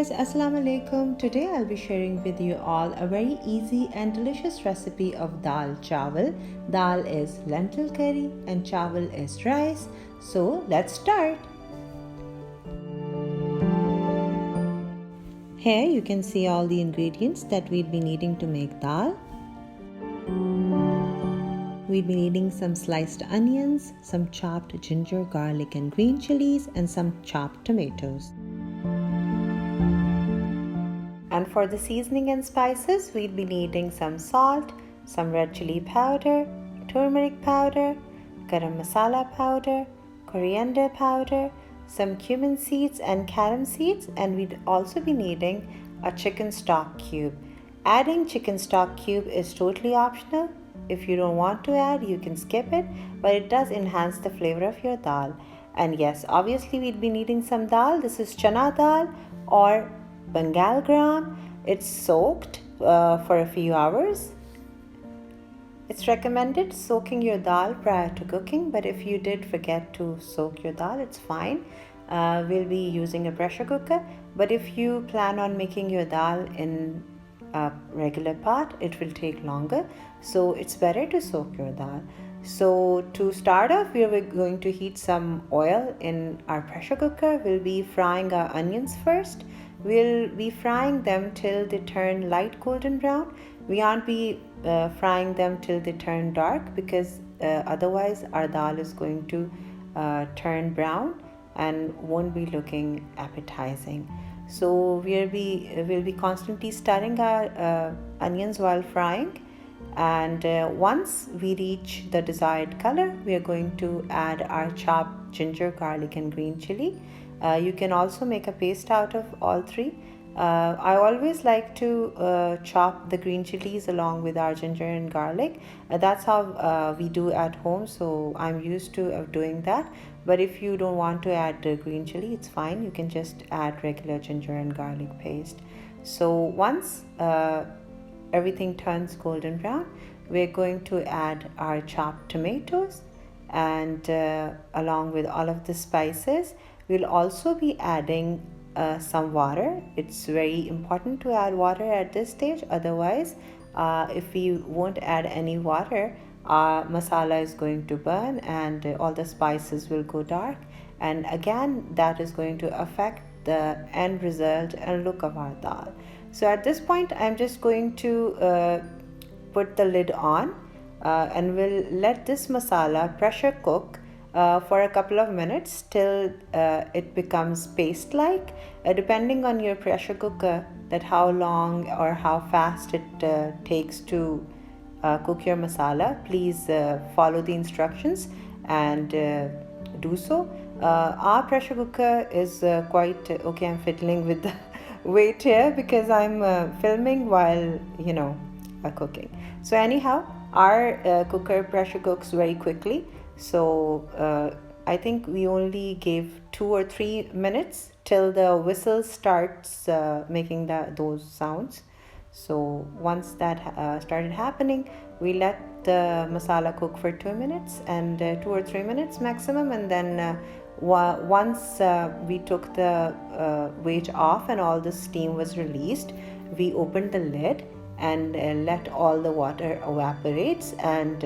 guys, Assalamu alaikum. Today I'll be sharing with you all a very easy and delicious recipe of dal chawal. Dal is lentil curry and chawal is rice. So let's start. Here you can see all the ingredients that we'd be needing to make dal. We'd be needing some sliced onions, some chopped ginger, garlic and green chilies, and some chopped tomatoes. And for the seasoning and spices, we'd be needing some salt, some red chili powder, turmeric powder, garam masala powder, coriander powder, some cumin seeds and carom seeds, and we'd also be needing a chicken stock cube. Adding chicken stock cube is totally optional. If you don't want to add, you can skip it, but it does enhance the flavor of your dal. And yes, obviously we'd be needing some dal. This is Channa Daal or Bengal Gram. It's soaked for a few hours. It's recommended soaking your dal prior to cooking, but if you did forget to soak your dal, it's fine. We'll be using a pressure cooker, but if you plan on making your dal in a regular pot, it will take longer, so it's better to soak your dal. So to start off, we are going to heat some oil in our pressure cooker. We'll be frying our onions first. We'll be frying them till they turn light golden brown. We aren't be frying them till they turn dark, because otherwise our dal is going to turn brown and won't be looking appetizing. So we'll be constantly stirring our onions while frying. And once we reach the desired color, we are going to add our chopped ginger, garlic and green chili. You can also make a paste out of all three. I always like to chop the green chilies along with our ginger and garlic. That's how we do at home, so I'm used to doing that. But if you don't want to add the green chili, it's fine. You can just add regular ginger and garlic paste. So once everything turns golden brown, we're going to add our chopped tomatoes, and along with all of the spices, we'll also be adding some water. It's very important to add water at this stage, otherwise if we won't add any water, our masala is going to burn and all the spices will go dark, and again that is going to affect the end result and look of our dal. So at this point, I'm just going to put the lid on and we'll let this masala pressure cook for a couple of minutes till it becomes paste-like. Depending on your pressure cooker, that how long or how fast it takes to cook your masala, please follow the instructions and do so. Our pressure cooker is quite okay. I'm fiddling with the weight here because I'm filming while cooking. So anyhow, our cooker pressure cooks very quickly. So I think we only gave 2 or 3 minutes till the whistle starts making those sounds. So once that started happening, we let the masala cook for 2 minutes and 2 or 3 minutes maximum, and then once we took the weight off and all the steam was released, we opened the lid and let all the water evaporates, and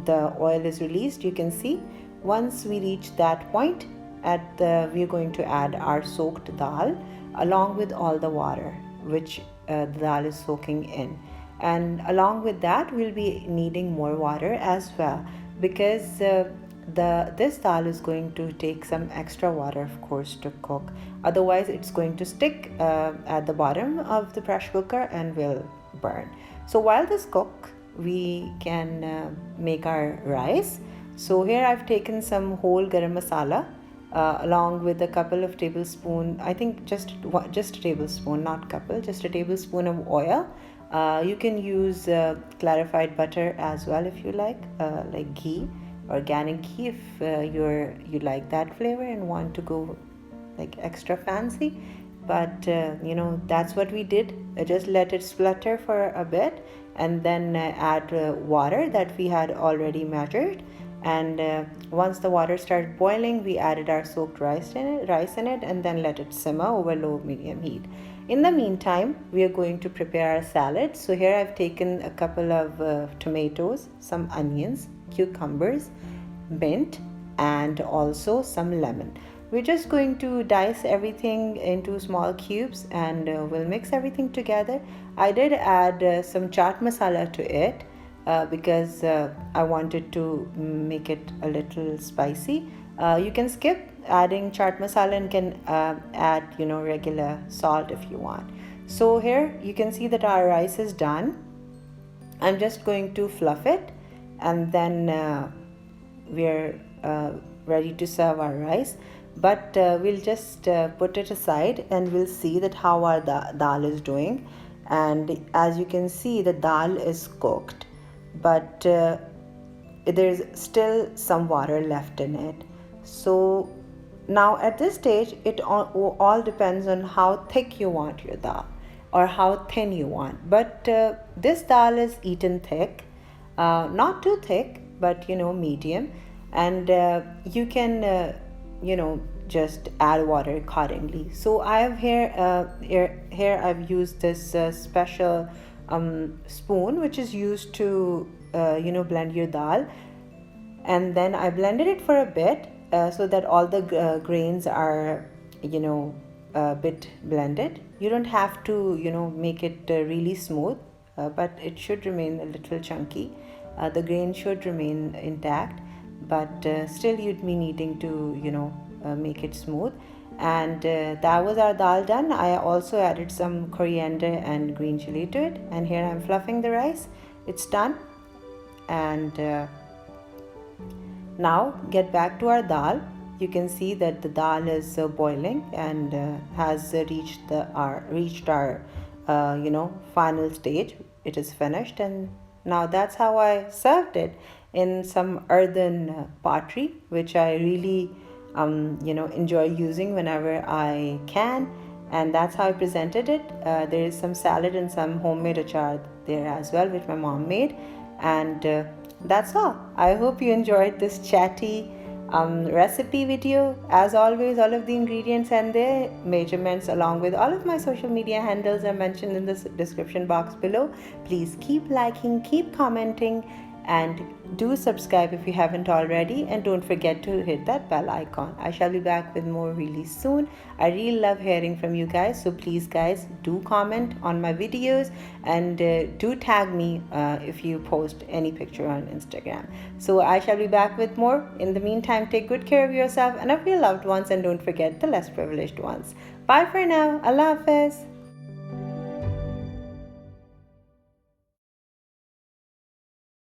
the oil is released. You can see once we reach that point, we're going to add our soaked dal along with all the water which the dal is soaking in, and along with that we'll be needing more water as well, because this dal is going to take some extra water, of course, to cook. Otherwise it's going to stick at the bottom of the pressure cooker and will burn. So while this cook, we can make our rice. So here I've taken some whole garam masala along with a couple of tablespoon, I think just a tablespoon, not couple, just a tablespoon of oil. You can use clarified butter as well if you like ghee, organic ghee, if you like that flavor and want to go like extra fancy. But that's what we did. Just let it splutter for a bit and then add water that we had already measured, And once the water started boiling, we added our soaked rice in it, and then let it simmer over low medium heat. In the meantime, we are going to prepare our salad. So here I've taken a couple of tomatoes, some onions, cucumbers, mint, and also some lemon. We're just going to dice everything into small cubes, and we'll mix everything together. I did add some chaat masala to it because I wanted to make it a little spicy. You can skip adding chaat masala and can add regular salt if you want. So here you can see that our rice is done. I'm just going to fluff it, and then we're ready to serve our rice. But we'll just put it aside, and we'll see that how our dal is doing. And as you can see, the dal is cooked, but there's still some water left in it. So now at this stage, it all depends on how thick you want your dal or how thin you want. But this dal is eaten thick, not too thick, but medium. And you can just add water accordingly. So I have here I've used this special spoon which is used to blend your dal, and then I blended it for a bit so that all the grains are a bit blended. You don't have to make it really smooth, but it should remain a little chunky. The grain should remain intact, but still you'd be needing to make it smooth. And that was our dal done. I also added some coriander and green chili to it, and here I'm fluffing the rice. It's done. And now get back to our dal. You can see that the dal is boiling and has reached our final stage. It is finished, and now that's how I served it in some earthen pottery, which I really enjoy using whenever I can. And that's how I presented it. There is some salad and some homemade achar there as well, which my mom made. And that's all. I hope you enjoyed this chatty recipe video. As always, all of the ingredients and their measurements along with all of my social media handles are mentioned in the description box below. Please keep liking, keep commenting, and do subscribe if you haven't already, and don't forget to hit that bell icon. I shall be back with more really soon. I really love hearing from you guys, so please guys, do comment on my videos, and do tag me if you post any picture on Instagram. So I shall be back with more. In the meantime, take good care of yourself and of your loved ones, and don't forget the less privileged ones. Bye for now. Allah Hafiz.